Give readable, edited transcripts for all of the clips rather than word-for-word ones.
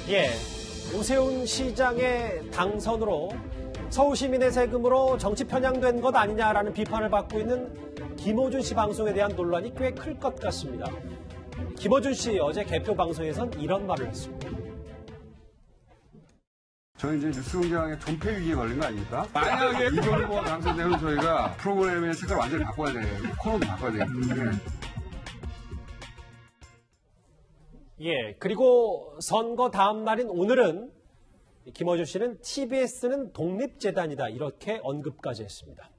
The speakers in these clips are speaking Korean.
예, 오세훈 시장의 당선으로 서울 시민의 세금으로 정치 편향된 것 아니냐라는 비판을 받고 있는 김어준 씨 방송에 대한 논란이 꽤 클 것 같습니다. 김어준 씨 어제 개표 방송에선 이런 말을 했습니다. 저희 이제 뉴스공장의 존폐 위기에 걸린 거 아닙니까? 만약에 이번 후보가 당선되면 저희가 프로그램의 색깔을 완전히 바꿔야 돼요. 코너도 바꿔야 돼요. 예, 그리고 선거 다음 날인 오늘은 김어준 씨는 TBS는 독립재단이다 이렇게 언급까지 했습니다.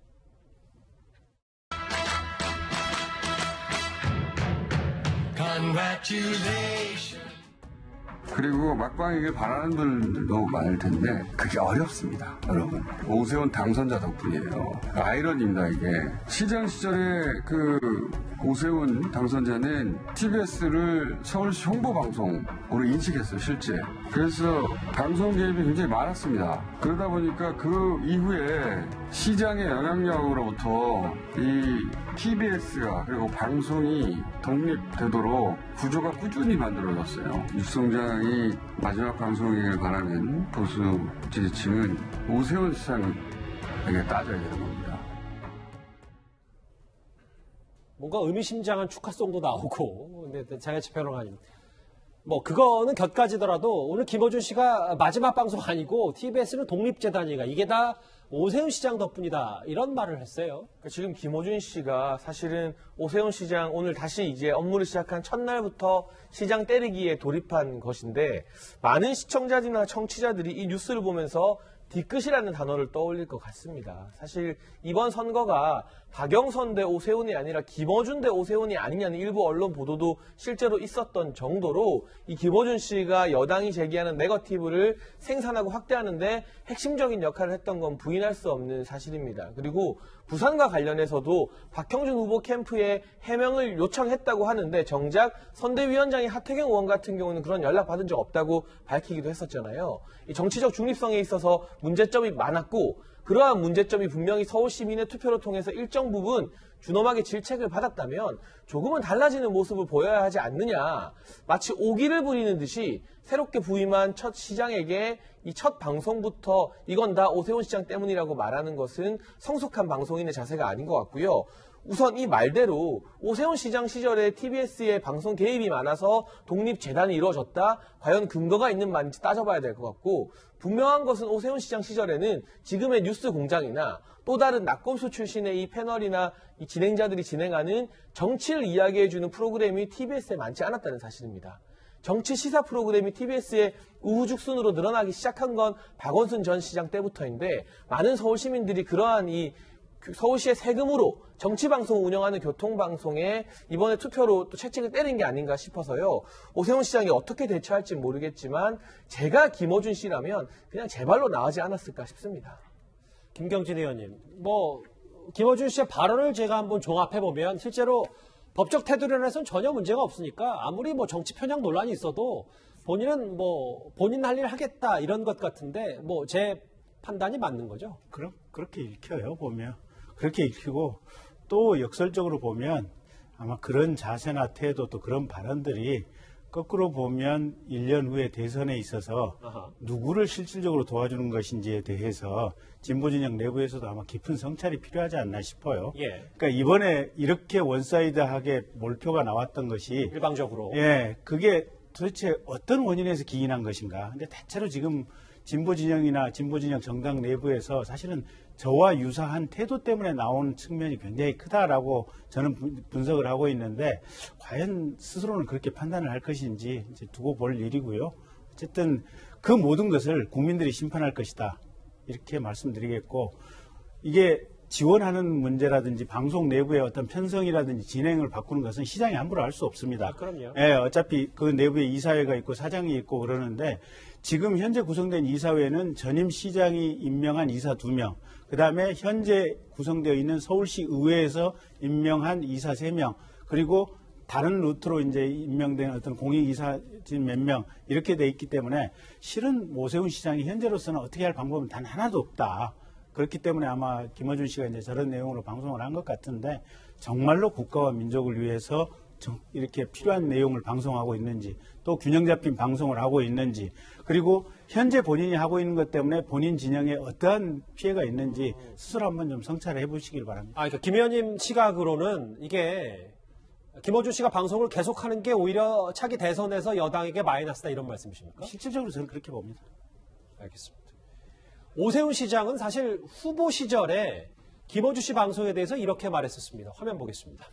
그리고 막방이길 바라는 분들도 많을 텐데 그게 어렵습니다, 여러분. 오세훈 당선자 덕분이에요. 아이러니입니다, 이게. 시장 시절에 그 오세훈 당선자는 TBS를 서울시 홍보방송으로 인식했어요, 실제. 그래서 방송 개입이 굉장히 많았습니다. 그러다 보니까 그 이후에 시장의 영향력으로부터 이 TBS가 그리고 방송이 독립되도록 구조가 꾸준히 만들어졌어요. 뉴스공장이 마지막 방송이길 바라는 보수 지지층은 오세훈 시장에게 따져야 되는 겁니다. 뭔가 의미심장한 축하송도 나오고, 근데 장혜철평론가님, 뭐 그거는 곁가지더라도 오늘 김어준 씨가 마지막 방송 아니고 TBS는 독립재단이가 이게 다 오세훈 시장 덕분이다 이런 말을 했어요. 지금 김어준 씨가 사실은 오세훈 시장 오늘 다시 이제 업무를 시작한 첫날부터 시장 때리기에 돌입한 것인데 많은 시청자들이나 청취자들이 이 뉴스를 보면서 뒤끝이라는 단어를 떠올릴 것 같습니다. 사실 이번 선거가 박영선 대 오세훈이 아니라 김어준 대 오세훈이 아니냐는 일부 언론 보도도 실제로 있었던 정도로 이 김어준 씨가 여당이 제기하는 네거티브를 생산하고 확대하는데 핵심적인 역할을 했던 건 부인할 수 없는 사실입니다. 그리고 부산과 관련해서도 박형준 후보 캠프에 해명을 요청했다고 하는데 정작 선대위원장인 하태경 의원 같은 경우는 그런 연락 받은 적 없다고 밝히기도 했었잖아요. 이 정치적 중립성에 있어서 문제점이 많았고 그러한 문제점이 분명히 서울 시민의 투표를 통해서 일정 부분 준엄하게 질책을 받았다면 조금은 달라지는 모습을 보여야 하지 않느냐. 마치 오기를 부리는 듯이 새롭게 부임한 첫 시장에게 이 첫 방송부터 이건 다 오세훈 시장 때문이라고 말하는 것은 성숙한 방송인의 자세가 아닌 것 같고요. 우선 이 말대로 오세훈 시장 시절에 TBS의 방송 개입이 많아서 독립재단이 이루어졌다? 과연 근거가 있는 말인지 따져봐야 될 것 같고 분명한 것은 오세훈 시장 시절에는 지금의 뉴스 공장이나 또 다른 낙검수 출신의 이 패널이나 이 진행자들이 진행하는 정치를 이야기해주는 프로그램이 TBS에 많지 않았다는 사실입니다. 정치 시사 프로그램이 TBS의 우후죽순으로 늘어나기 시작한 건 박원순 전 시장 때부터인데 많은 서울 시민들이 그러한 이 서울시의 세금으로 정치방송 운영하는 교통방송에 이번에 투표로 또 채찍을 때린 게 아닌가 싶어서요. 오세훈 시장이 어떻게 대처할지 모르겠지만 제가 김어준 씨라면 그냥 제 발로 나가지 않았을까 싶습니다. 김경진 의원님, 뭐 김어준 씨의 발언을 제가 한번 종합해보면 실제로 법적 태도론에서는 전혀 문제가 없으니까 아무리 뭐 정치 편향 논란이 있어도 본인은 뭐 본인 할 일 하겠다 이런 것 같은데 뭐 제 판단이 맞는 거죠? 그럼 그렇게 읽혀요, 보면. 그렇게 읽히고 또 역설적으로 보면 아마 그런 자세나 태도 또 그런 발언들이 거꾸로 보면 1년 후에 대선에 있어서 누구를 실질적으로 도와주는 것인지에 대해서 진보진영 내부에서도 아마 깊은 성찰이 필요하지 않나 싶어요. 예. 그러니까 이번에 이렇게 원사이드하게 몰표가 나왔던 것이 일방적으로. 예, 그게 도대체 어떤 원인에서 기인한 것인가. 근데 대체로 지금 진보진영이나 진보진영 정당 내부에서 사실은 저와 유사한 태도 때문에 나온 측면이 굉장히 크다라고 저는 분석을 하고 있는데 과연 스스로는 그렇게 판단을 할 것인지 이제 두고 볼 일이고요. 어쨌든 그 모든 것을 국민들이 심판할 것이다. 이렇게 말씀드리겠고 이게 지원하는 문제라든지 방송 내부의 어떤 편성이라든지 진행을 바꾸는 것은 시장이 함부로 할 수 없습니다. 그럼요. 예, 어차피 그 내부에 이사회가 있고 사장이 있고 그러는데 지금 현재 구성된 이사회는 전임 시장이 임명한 이사 2명, 그 다음에 현재 구성되어 있는 서울시 의회에서 임명한 이사 3명, 그리고 다른 루트로 이제 임명된 어떤 공익이사진 몇 명 이렇게 돼 있기 때문에 실은 오세훈 시장이 현재로서는 어떻게 할 방법은 단 하나도 없다. 그렇기 때문에 아마 김어준 씨가 이제 저런 내용으로 방송을 한 것 같은데 정말로 국가와 민족을 위해서 이렇게 필요한 내용을 방송하고 있는지, 또 균형 잡힌 방송을 하고 있는지, 그리고 현재 본인이 하고 있는 것 때문에 본인 진영에 어떠한 피해가 있는지 스스로 한번 좀 성찰을 해보시길 바랍니다. 그러니까 김 의원님 시각으로는 이게 김어준 씨가 방송을 계속하는 게 오히려 차기 대선에서 여당에게 마이너스다 이런 말씀이십니까? 실질적으로 저는 그렇게 봅니다. 알겠습니다. 오세훈 시장은 사실 후보 시절에 김어준 씨 방송에 대해서 이렇게 말했었습니다. 화면 보겠습니다.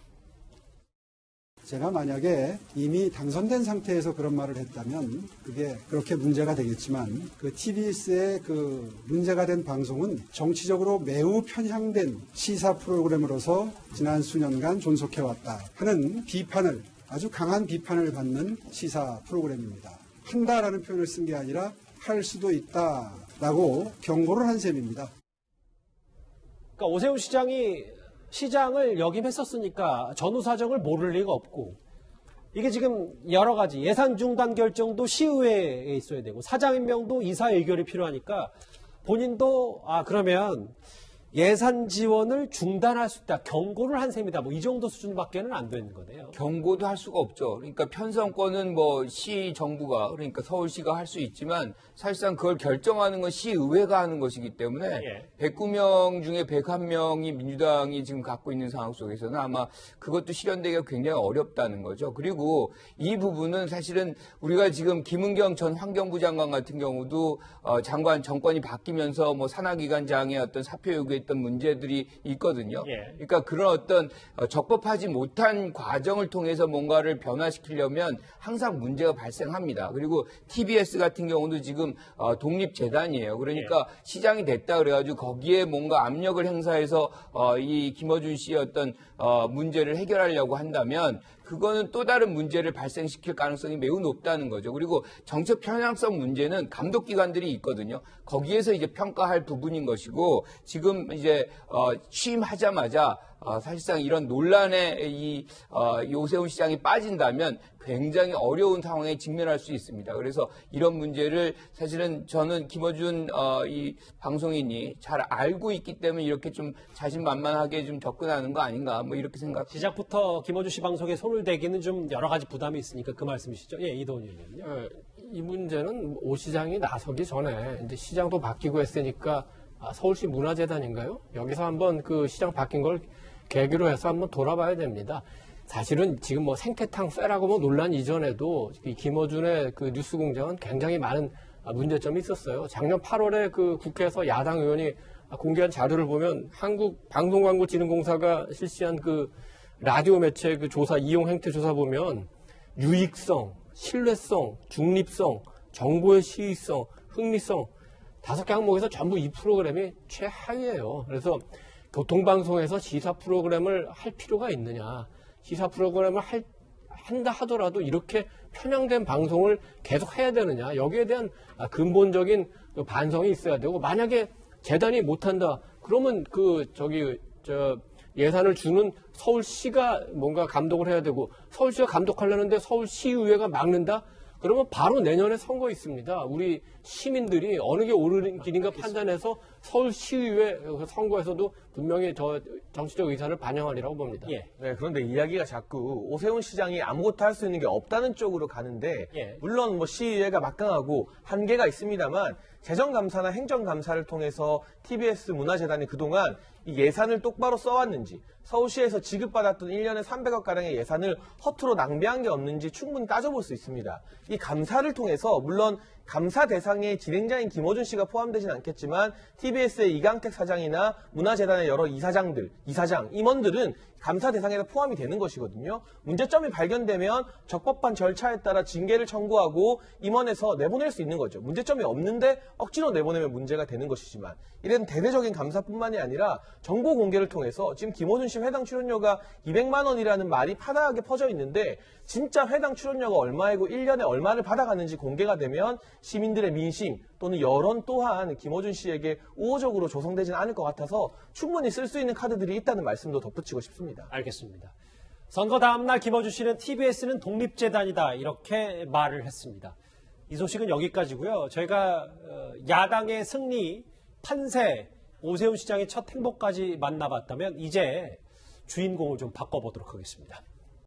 제가 만약에 이미 당선된 상태에서 그런 말을 했다면 그게 그렇게 문제가 되겠지만 그 TBS의 그 문제가 된 방송은 정치적으로 매우 편향된 시사 프로그램으로서 지난 수년간 존속해왔다 하는 비판을 아주 강한 비판을 받는 시사 프로그램입니다. 한다라는 표현을 쓴 게 아니라 할 수도 있다라고 경고를 한 셈입니다. 그러니까 오세훈 시장이 시장을 역임했었으니까 전후 사정을 모를 리가 없고 이게 지금 여러 가지 예산 중단 결정도 시의회에 있어야 되고 사장 임명도 이사 의결이 필요하니까 본인도 그러면 예산 지원을 중단할 수 있다 경고를 한 셈이다 뭐 이 정도 수준밖에는 안 되는 거네요. 경고도 할 수가 없죠. 그러니까 편성권은 뭐 시 정부가 그러니까 서울시가 할 수 있지만 사실상 그걸 결정하는 건 시의회가 하는 것이기 때문에 109명 중에 101명이 민주당이 지금 갖고 있는 상황 속에서는 아마 그것도 실현되기가 굉장히 어렵다는 거죠. 그리고 이 부분은 사실은 우리가 지금 김은경 전 환경부 장관 같은 경우도 장관 정권이 바뀌면서 뭐 산하기관장의 어떤 사표 요구했던 문제들이 있거든요. 그러니까 그런 어떤 적법하지 못한 과정을 통해서 뭔가를 변화시키려면 항상 문제가 발생합니다. 그리고 TBS 같은 경우도 지금 독립재단이에요. 그러니까 시장이 됐다 그래가지고 거기에 뭔가 압력을 행사해서 이 김어준 씨의 어떤 문제를 해결하려고 한다면 그거는 또 다른 문제를 발생시킬 가능성이 매우 높다는 거죠. 그리고 정책 편향성 문제는 감독기관들이 있거든요. 거기에서 이제 평가할 부분인 것이고 지금 이제 취임하자마자 사실상 이런 논란에 이 오세훈 시장이 빠진다면 굉장히 어려운 상황에 직면할 수 있습니다. 그래서 이런 문제를 사실은 저는 김어준 이 방송인이 잘 알고 있기 때문에 이렇게 좀 자신만만하게 좀 접근하는 거 아닌가 뭐 이렇게 생각합니다. 시작부터 김어준 씨 방송에 손을 대기는 좀 여러 가지 부담이 있으니까 그 말씀이시죠? 예, 이도훈 의원님요. 이 문제는 오 시장이 나서기 전에 이제 시장도 바뀌고 했으니까 서울시 문화재단인가요? 여기서 한번 그 시장 바뀐 걸 계기로 해서 한번 돌아봐야 됩니다. 사실은 지금 뭐 생태탕 쇠라고 뭐 논란 이전에도 이 김어준의 그 뉴스 공장은 굉장히 많은 문제점이 있었어요. 작년 8월에 그 국회에서 야당 의원이 공개한 자료를 보면 한국방송광고진흥공사가 실시한 그 라디오 매체 그 조사 이용 행태 조사 보면 유익성, 신뢰성, 중립성, 정보의 시의성, 흥미성 5개 항목에서 전부 이 프로그램이 최하위예요. 그래서 교통방송에서 시사 프로그램을 할 필요가 있느냐. 시사 프로그램을 한다 하더라도 이렇게 편향된 방송을 계속 해야 되느냐. 여기에 대한 근본적인 반성이 있어야 되고 만약에 재단이 못한다. 그러면 예산을 주는 서울시가 뭔가 감독을 해야 되고 서울시가 감독하려는데 서울시의회가 막는다? 그러면 바로 내년에 선거 있습니다. 우리 시민들이 어느 게 옳은 길인가 판단해서 서울시의회 선거에서도 분명히 정치적 의사를 반영하리라고 봅니다. 예. 네, 그런데 이야기가 자꾸 오세훈 시장이 아무것도 할 수 있는 게 없다는 쪽으로 가는데 물론 뭐 시의회가 막강하고 한계가 있습니다만 재정감사나 행정감사를 통해서 TBS 문화재단이 그동안 이 예산을 똑바로 써왔는지 서울시에서 지급받았던 1년에 300억가량의 예산을 허투루 낭비한 게 없는지 충분히 따져볼 수 있습니다. 이 감사를 통해서 물론 감사 대상의 진행자인 김어준 씨가 포함되진 않겠지만 TBS의 이강택 사장이나 문화재단의 여러 이사장, 임원들은 감사 대상에 포함이 되는 것이거든요. 문제점이 발견되면 적법한 절차에 따라 징계를 청구하고 임원에서 내보낼 수 있는 거죠. 문제점이 없는데 억지로 내보내면 문제가 되는 것이지만 이런 대대적인 감사뿐만이 아니라 정보 공개를 통해서 지금 김어준 씨 회당 출연료가 200만 원이라는 말이 파다하게 퍼져 있는데 진짜 회당 출연료가 얼마이고 1년에 얼마를 받아가는지 공개가 되면 시민들의 민심 또는 여론 또한 김어준 씨에게 우호적으로 조성되지는 않을 것 같아서 충분히 쓸 수 있는 카드들이 있다는 말씀도 덧붙이고 싶습니다. 알겠습니다. 선거 다음 날 김어준 씨는 TBS는 독립재단이다 이렇게 말을 했습니다. 이 소식은 여기까지고요. 저희가 야당의 승리, 판세, 오세훈 시장의 첫 행보까지 만나봤다면 이제 주인공을 좀 바꿔보도록 하겠습니다.